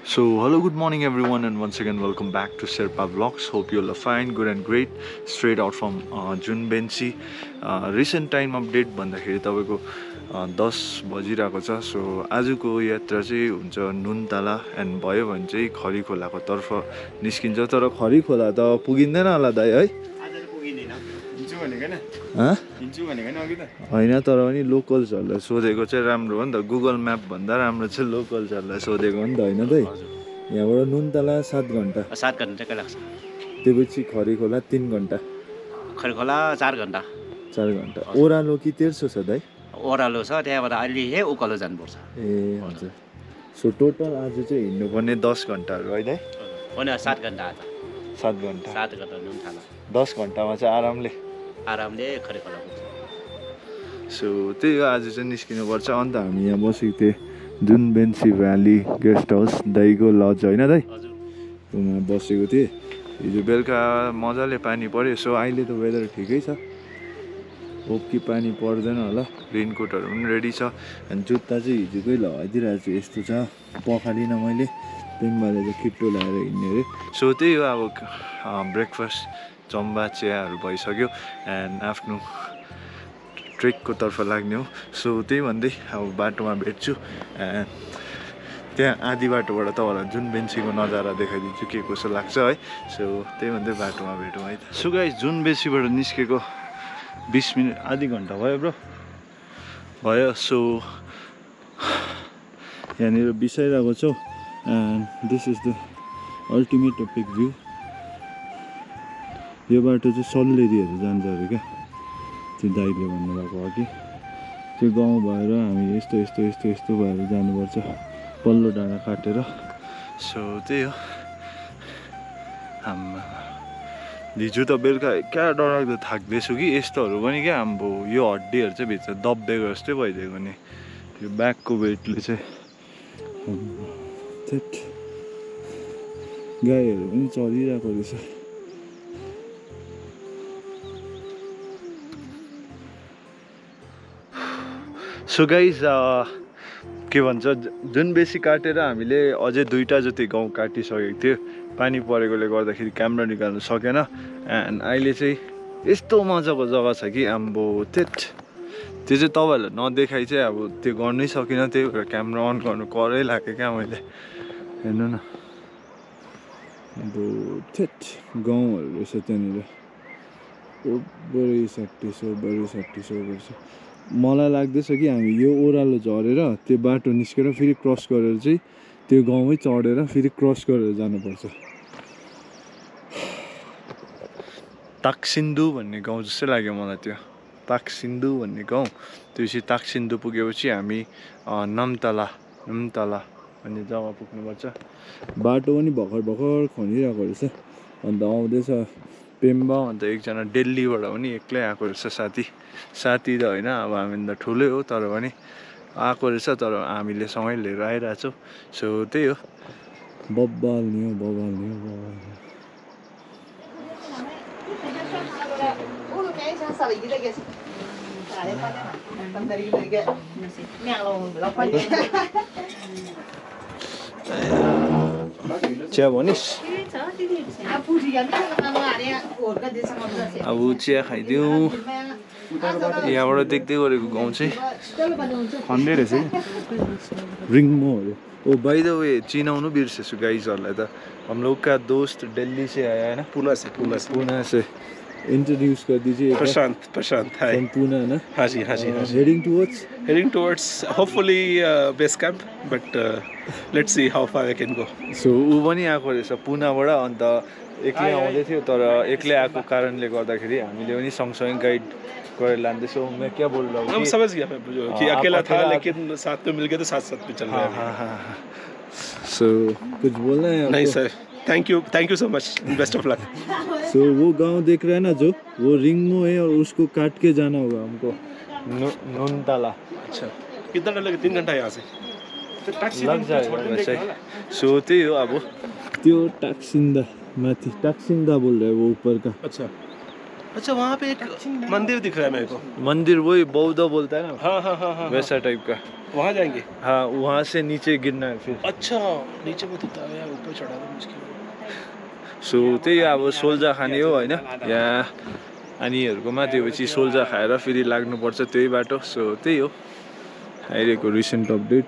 So, hello, good morning, everyone, and once again, welcome back to Sherpa Vlogs. Hope you all are fine, good, and great. Straight out from Junbensi. Recent time update भन्दाखेरि तपाईको 10 बजिरहेको छ. So आजको यात्रा चाहिँ हुन्छ नुनतला and भयो भने चाहिँ खरीखोलाको तर्फ निस्किन्छ. तर खरीखोला त पुगिँदैन होला दाइ है? होइन, तर पनि लोकल्सहरूलाई सोधेको चाहिँ राम्रो हो नि त. गुगल म्याप भन्दा राम्रो चाहिँ लोकल्सहरूलाई सोधेको हो नि त, होइन दाइ? यहाँबाट नुनतला 7 घन्टा. 7 घन्टा के लाग्छ? त्यसपछि खरीखोला 3 घन्टा. खरीखोला 4 घन्टा. 4 घन्टा. ओह्रालो कि तेर्सो छ दाइ? ओह्रालो छ, त्यहाँबाट अलि उकालो जानुपर्छ. ए हजुर. सो टोटल आज चाहिँ हिँड्नुपर्ने 10 घन्टाहरू है दाइ? होइन, 7 घन्टा आज. 7 घन्टा. 7 घन्टा नुनतला. 10 घन्टामा चाहिँ आरामले खरीखोला पुग्छ. सो त्यही हो, आज चाहिँ निस्किनुपर्छ. अन्त हामी यहाँ बसेको थिएँ जुनबेन्सी भ्याली गेस्ट हाउस दाइको लज, होइन दाइ? त्योमा बसेको थिएँ. हिजो बेलुका मजाले पानी पऱ्यो. सो अहिले त वेदर ठिकै छ. होप कि पानी पर्दैन होला. रेनकोटहरू पनि रेडी छ. अनि जुत्ता चाहिँ हिजोकै लगाइदिइरहेको छु. यस्तो छ, पखालिनँ मैले. पेम्बाले चाहिँ खिट्टो लगाएर हिँड्ने अरे. सो त्यही हो, अब ब्रेकफास्ट चम्बा चियाहरू भइसक्यो एन्ड आफ्नो ट्रेकको तर्फ लाग्ने हो. सो त्यही भन्दै अब बाटोमा भेट्छु एन्ड त्यहाँ आधी बाटोबाट तपाईँहरूलाई जुनबेन्सीको नजारा देखाइदिन्छु के कसो लाग्छ है. सो त्यही भन्दै बाटोमा भेटौँ है त. सो गाइस, जुनबेन्सीबाट निस्केको 20 मिनट आधी घन्टा भयो ब्रो, भयो. सो यहाँनिर बिसाइरहेको छौँ and this is the ultimate peak view. यो बाटो चाहिँ सल्लेरीहरू जान्छ अरे क्या, त्यो दाइले भन्नुभएको हो कि. त्यो गाउँ भएर हामी यस्तो यस्तो यस्तो यस्तो भएर जानुपर्छ, पल्लो डाँडा काटेर. सो त्यही हो. आम्मा, हिजो त बेलुका क्या डरलाग्दो थाक्दैछु कि. यस्तोहरू पनि क्या हाम्रो यो हड्डीहरू चाहिँ भित्र दबिएको जस्तै भइदिएको नि. त्यो ब्याकको वेटले चाहिँ. गाईहरू पनि चलिरहेको रहेछ. सो गाइज, के भन्छ, जुनबेन्सी काटेर हामीले अझै 2टा जति गाउँ काटिसकेको थियो. पानी परेकोले गर्दाखेरि क्यामेरा निकाल्नु सकेन. एन्ड अहिले चाहिँ यस्तो मजाको जग्गा छ कि आम्बो त्यो चाहिँ तपाईँहरूलाई नदेखाइ चाहिँ अब त्यो गर्नै सकिनँ. त्यही भएर क्यामेरा अन गर्नु करै लाग्यो क्या मैले. हेर्नु न, अब गाउँहरू रहेछ त्यहाँनिर. बढी 60-100 वर्ष. मलाई लाग्दैछ कि हामी यो ओह्रालो झरेर त्यो बाटो निस्केर फेरि क्रस गरेर चाहिँ त्यो गाउँमै चढेर फेरि क्रस गरेर जानुपर्छ. ताक्सिन्दु भन्ने गाउँ जस्तै लाग्यो मलाई त्यो. ताक्सिन्दु भन्ने गाउँ. त्योपछि ताक्सिन्दु पुगेपछि हामी नुनतला भन्ने जग्गा पुग्नुपर्छ. बाटो पनि भर्खर खनिरहेको रहेछ. अन्त आउँदैछ पेम्बा. अन्त एकजना दिल्लीबाट पनि एक्लै आएको रहेछ साथी त होइन, अब हामी त ठुलै हो तर पनि आएको रहेछ. तर हामीले सँगै लिएर आइरहेछौँ. सो त्यही हो. बब्बाल नि हो. चिया भनिस्? अब चिया खाइदिउँ. यहाँबाट देख्दै गरेको गाउँ चाहिँ खन्दै रहेछ कि रिङ्मोहरू. ओ बाई द वे, चिनाउनु बिर्सेछु गाइजहरूलाई त. हम लोग का दोस्त दिल्ली से आया है ना, पुणे से. इंट्रोड्यूस कर दीजिए. प्रशांत हाय. फ्रॉम पुणे ना? हाँ जी. Heading towards hopefully base camp, but let's see how far I can go. So ऊ पनि आएको रहेछ पुनाबाट. अन्त एक्लै आउँदै थियो, तर एक्लै आएको कारणले गर्दाखेरि हामीले पनि सँगसँगै गाइड गरेर लाँदैछौँ. मैं क्या बोल रहा हूँ, हम समझ गया कि अकेला था लेकिन साथ में मिल गए तो साथ में चल रहे हैं. सो कुछ बोलना है आपको? नहीं sir, thank you so much. Best of lock. So वो गांव देख रहे हैं ना जो, वो रिंगमो है और उसको काट के जाना होगा हमको नुनतला. अच्छा, कितना टाइम लगेगा? 3 घंटा यहाँ से लग जाएगा वैसे. सो त्यही हो. अब त्यो टाक्सिन्दा माथि, टाक्सिन्दा बोल रहे हैं वो ऊपर का. अच्छा, अच्छा वहाँ पे एक मंदिर दिख रहा है मेरे को। मंदिर वही बौद्ध बोलता है ना, हाँ हाँ हाँ हाँ, वैसा टाइप का। वहाँ जाएंगे। हाँ वहाँ से नीचे गिरना है फिर। अच्छा नीचे में उतरता है यार, ऊपर चढ़ा दो मुश्किल। सो त्यही अब सोल्जा खाने हो होइन, यहाँ नानीहरूकोमा त्योपछि सोल्जा खाएर फेरि लाग्नुपर्छ त्यही बाटो। सो त्यही हो आइरहेको रिसेंट अपडेट।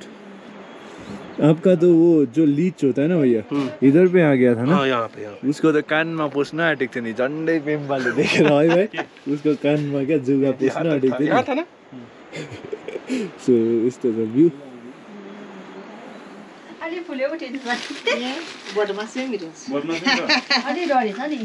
आपका तो वो जो लीच होता है ना भैया, इधर पे आ गया था ना। हाँ यहाँ पे उसको तो कानमा पस्न आँटेको थियो नि, झन्डै पेम्पाले देखेर है भाइ, उसको कानमा क्या जुगा पस्न आँटेको थियो यहाँ था ना। सो यस्तो छ भ्यू। अलि फुल्यो उठिन्छ बदमासै मेरो अलि डरेछ नि।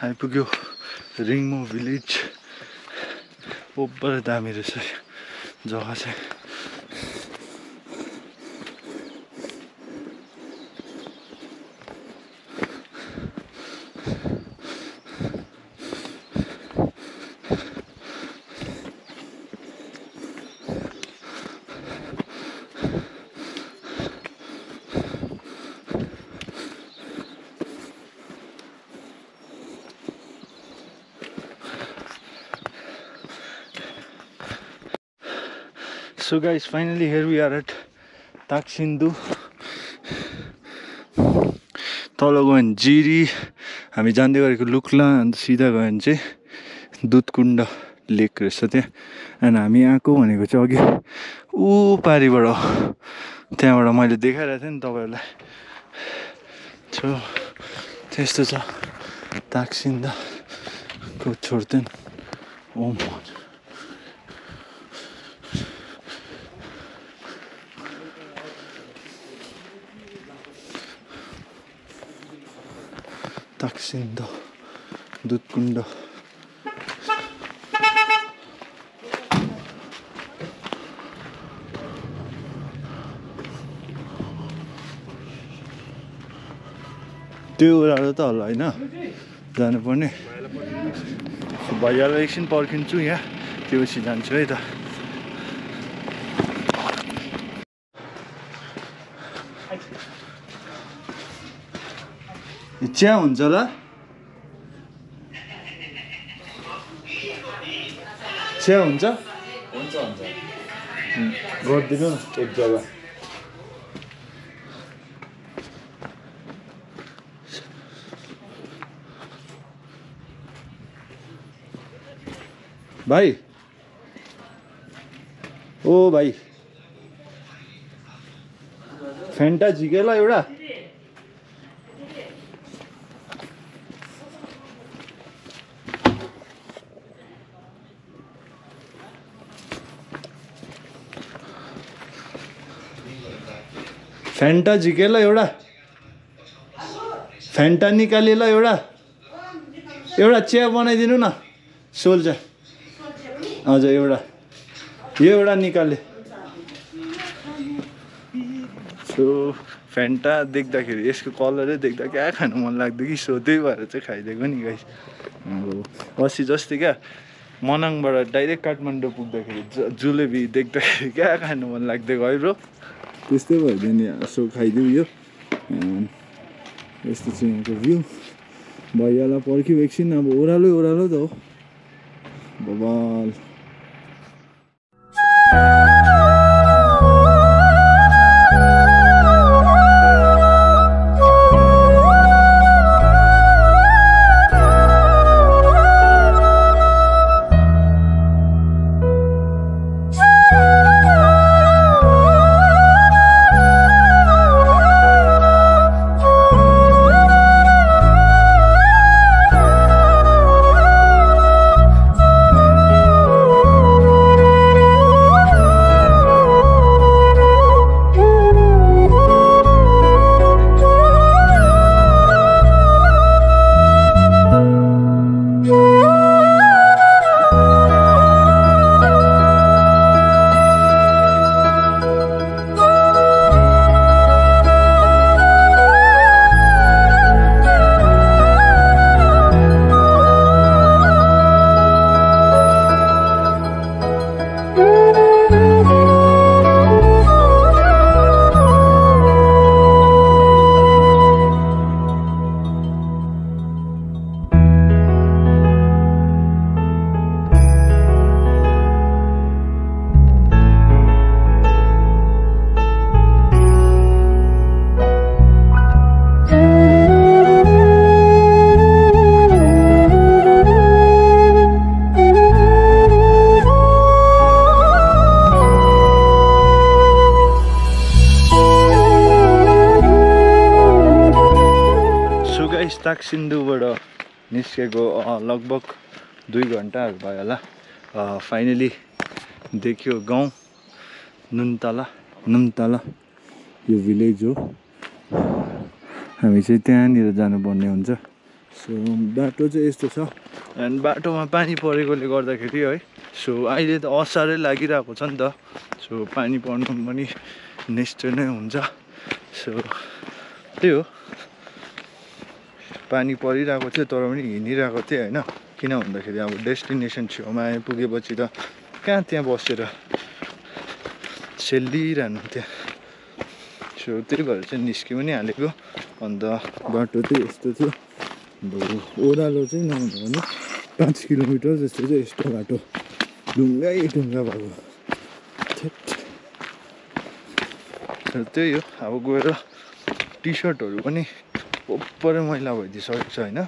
आइपुग्यो रिङमो भिलेज। ओभर दामी रहेछ जग्गा चाहिँ। So guys, finally here we are at ताक्सिन्दु। तल गयो भने जिरी, हामी जाँदै गरेको लुक्ला, अन्त सिधा गयो भने चाहिँ दुधकुण्ड लेक रहेछ त्यहाँ। एन्ड हामी आएको भनेको चाहिँ अघि ऊ पारिबाट, त्यहाँबाट मैले देखाइरहेको थिएँ नि तपाईँहरूलाई। सो त्यस्तो छ ताक्सिन्दको छोड्दैन ओम। ताक्सिन्दु दुधकुण्ड। त्यो ओह्रालो त होला होइन जानुपर्ने। भैयालाई एकछिन पर्खिन्छु यहाँ, त्योपछि जान्छु है त। चिया हुन्छ होला, चिया हुन्छ गरिदिनु न एक जग्गा। भाइ ओ भाइ फेन्टा झिकेला एउटा। फेन्टा झिकेला एउटा, फेन्टा निकालेला एउटा, एउटा चिया बनाइदिनु न सोल्जा। हजुर एउटा, यो एउटा निकाले। सो फेन्टा देख्दाखेरि यसको कलरै देख्दा क्या खानु मन लाग्यो कि, सो त्यही भएर चाहिँ खाइदिएको नि गाइस। अस्ति जस्तै क्या मनाङबाट डाइरेक्ट काठमाडौँ पुग्दाखेरि जुलेबी देख्दाखेरि क्या खानु मन लाग्दिएको है ब्रो, त्यस्तै भइदियो नि। सो खाइदिउँ यो। यस्तो चाहिँ यहाँको भ्यू। भैयालाई पर्ख्यौँ एकछिन, अब ओह्रालो ओह्रालो त हो बबाल। ताक्सिन्डुबाट निस्केको लगभग 2 घन्टाहरू भयो होला। फाइनली देखियो गाउँ नुन्तला यो भिलेज हो। हामी चाहिँ त्यहाँनिर जानुपर्ने हुन्छ। सो बाटो चाहिँ यस्तो छ एन्ड बाटोमा पानी परेकोले गर्दाखेरि है सो अहिले त असारै लागिरहेको छ नि त। सो पानी पर्नु पनि निश्चय नै हुन्छ। सो त्यही हो, पानी परिरहेको थियो तर पनि हिँडिरहेको थिएँ होइन। किन भन्दाखेरि अब डेस्टिनेसन छेउमा आइपुगेपछि त कहाँ त्यहाँ बसेर सेलिरहनु त्यहाँ। सो त्यही भएर चाहिँ निस्कि पनि हालेको। अन्त बाटो चाहिँ यस्तो थियो। ओह्रालो चाहिँ नहुनु भने 5 किलोमिटर जस्तो चाहिँ यस्तो बाटो ढुङ्गा भएको। त्यही हो, अब गएर टी सर्टहरू पनि ओपरै मैला भइदिइसकेको छ होइन।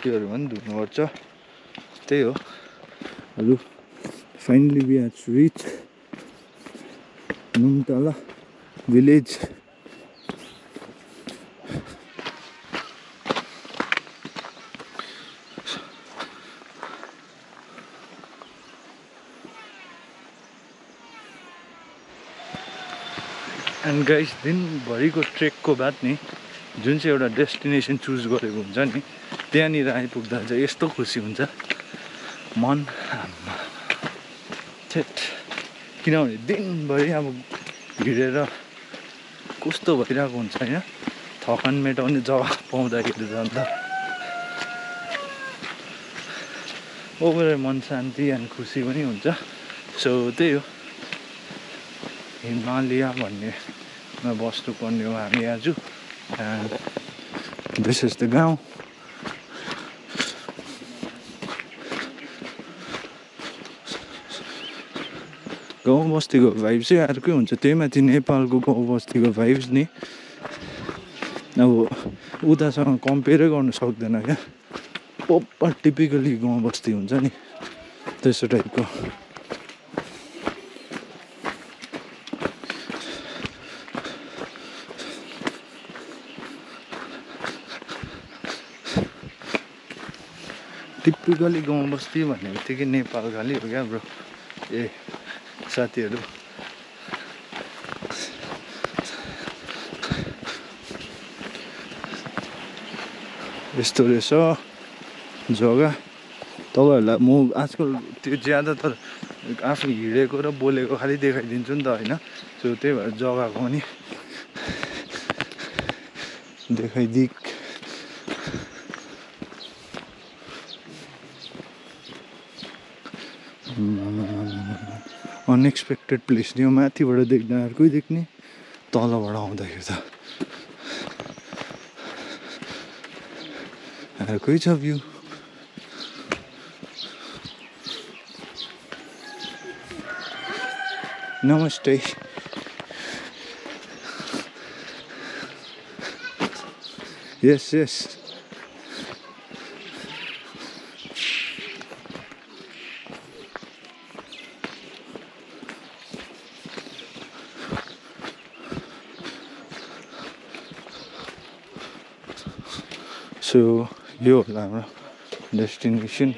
त्योहरू पनि धुनुपर्छ। त्यही हो। Finally we have reach Nuntala village. And guys दिनभरिको ट्रेकको बाद नि जुन चाहिँ एउटा डेस्टिनेसन चुज गरेको हुन्छ नि त्यहाँनिर आइपुग्दा चाहिँ यस्तो खुसी हुन्छ मन। किनभने दिनभरि अब हिँडेर कस्तो भइरहेको हुन्छ होइन। थकान मेटाउने जग्गा पाउँदाखेरि त अन्त ओभर मन शान्ति एन्ड खुसी पनि हुन्छ। सो त्यही हो, हिमालय भन्नेमा बस्नुपर्ने हो हामी आज। दिस इज द गाउँ। गाउँ बस्तीको भाइब चाहिँ अर्कै हुन्छ। त्यही माथि नेपालको गाउँ बस्तीको भाइब्स नि अब उतासँग कम्पेयरै गर्नु सक्दैन क्या। प्रपर टिपिकली गाउँ बस्ती हुन्छ नि त्यस्तो टाइपको। टिपिकली गाउँ बस्ती भन्ने बित्तिकै नेपाल खालि हो क्या ब्रो। ए साथीहरू यस्तो रहेछ जग्गा। तपाईँहरूलाई म आजकल त्यो ज्यादातर आफू हिँडेको र बोलेको खालि देखाइदिन्छु नि त होइन। सो त्यही भएर जग्गाको पनि देखाइदिक। अनएक्सपेक्टेड प्लेस नि माथिबाट देख्दा अर्कै देख्ने, तलबाट आउँदाखेरि त अर्कै छ भ्यू। नमस्ते। यस यस सो यो होला हाम्रो डेस्टिनेसन।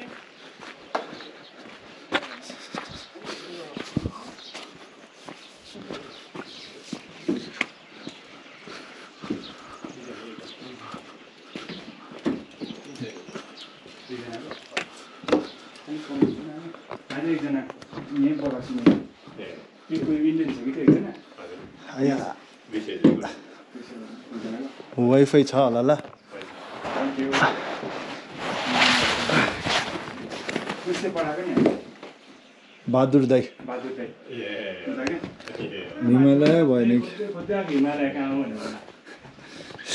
वाइफाई छ होला ल। बहादुर दाई हिमालय भयो नि।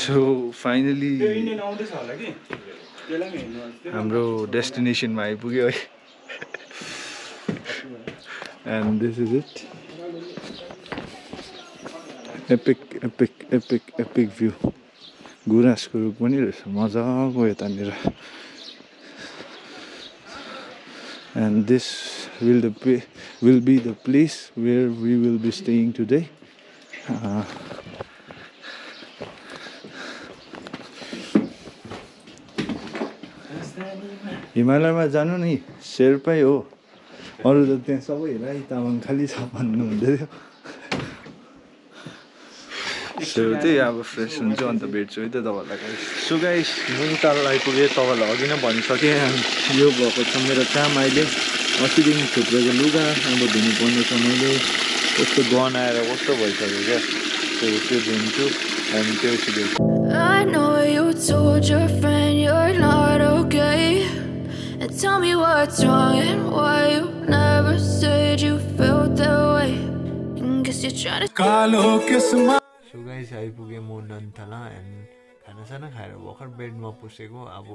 सो फाइनली हाम्रो डेस्टिनेसनमा आइपुग्यो है। And this is it. Epic view. गुराँसको रुख पनि रहेछ मजाको यतानिर। And this will be the place where we will be staying today. हिमालयमा जानु नि शेर्पै हो अरू त त्यहाँ सबै राई तामाङ खालि छ भन्नु हुँदै थियो सो त्यही अब फ्रेस हुन्छ अन्त भेट्छु है त तपाईँहरूलाई सो गाइस नुनताल आइपुगेँ तपाईँलाई अघि नै भनिसकेँ यो भएको छ मेरो काम अहिले अस्तिदेखि थुप्रेको लुगा अब धुनुपर्ने छ मैले कस्तो गनाएर कस्तो भइसक्यो क्या सो त्यो धुन्छु अनि त्यो भेट्छु I know you told your friend you're not okay. And tell me what's wrong and why you never said you felt that way. And guess you're trying to so guys आइपुगेँ म नन्थला and खानासाना खाएर भर्खर बेडमा पुसेको अब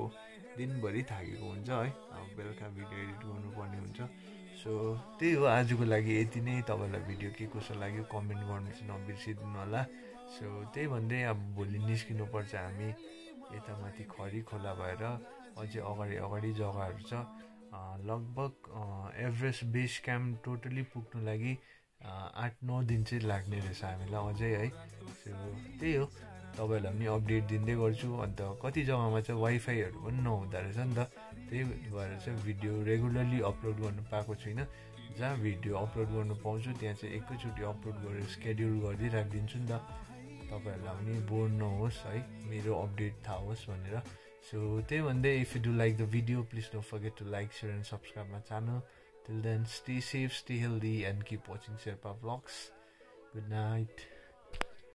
दिनभरि थाकेको हुन्छ है अब बेलुका भिडियो एडिट गर्नुपर्ने हुन्छ सो त्यही हो आजको लागि यति नै तपाईँलाई भिडियो के कसो लाग्यो कमेन्ट गर्नु चाहिँ नबिर्सिदिनु होला सो त्यही भन्दै अब भोलि निस्किनुपर्छ हामी यता माथि खरी खोला भएर अझै अगाडि जग्गाहरू छ लगभग एभरेस्ट बेस क्याम्प टोटली पुग्नु लागि 8-9 दिन चाहिँ लाग्ने रहेछ हामीलाई अझै है सो त्यही हो तपाईँहरूलाई पनि अपडेट दिँदै गर्छु अन्त कति जग्गामा चाहिँ वाइफाईहरू पनि नहुँदो रहेछ नि त त्यही भएर चाहिँ भिडियो रेगुलरली अपलोड गर्नु पाएको छुइनँ जहाँ भिडियो अपलोड गर्नु पाउँछु त्यहाँ चाहिँ एकैचोटि अपलोड गरेर स्केड्युल गर्दै राखिदिन्छु नि त तपाईँहरूलाई पनि बोर नहोस् है मेरो अपडेट थाहा होस् भनेर सो त्यही भन्दै if you do like the video please don't forget to like share and subscribe my channel till then stay safe, stay healthy and keep watching Sherpa Vlogs. Good night.